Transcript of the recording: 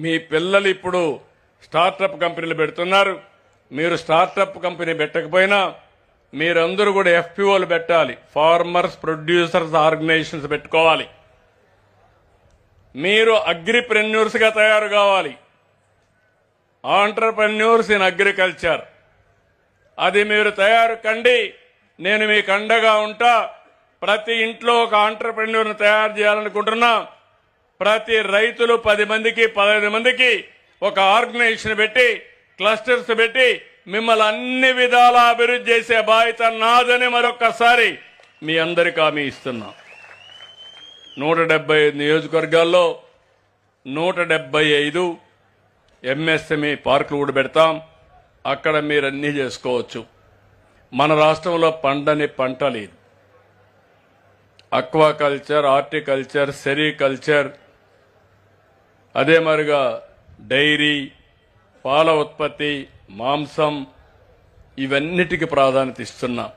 మీ పిల్లలు ఇప్పుడు స్టార్టప్ కంపెనీలు పెడుతున్నారు. మీరు స్టార్టప్ కంపెనీ పెట్టకపోయినా మీరందరూ కూడా ఎఫ్పిఓలు పెట్టాలి, ఫార్మర్స్ ప్రొడ్యూసర్స్ ఆర్గనైజేషన్స్ పెట్టుకోవాలి. మీరు అగ్రిప్రెన్యూర్స్ గా తయారు కావాలి, ఆంటర్ప్రెన్యూర్స్ ఇన్ అగ్రికల్చర్. అది మీరు తయారు కండి, నేను మీకు అండగా ఉంటా. ప్రతి ఇంట్లో ఒక ఆంటర్ప్రెన్యూర్ని తయారు చేయాలనుకుంటున్నా. ప్రతి రైతులు 10 మందికి 15 మందికి ఒక ఆర్గనైజేషన్ పెట్టి క్లస్టర్స్ పెట్టి మిమ్మల్ని అన్ని విధాల అభివృద్ధి చేసే బాధ్యత నాదని మరొక్కసారి మీ అందరికీ హామీ ఇస్తున్నా. 175 నియోజకవర్గాల్లో 175 ఎంఎస్ఎంఈ పార్కులు కూడా పెడతాం. అక్కడ మీరు అన్నీ చేసుకోవచ్చు. మన రాష్ట్రంలో పండని పంట లేదు. అక్వాకల్చర్, హార్టికల్చర్, సెరికల్చర్, అదే మరిగా డైరీ, పాల ఉత్పత్తి, మాంసం, ఇవన్నిటికీ ప్రాధాన్యత ఇస్తున్నాం.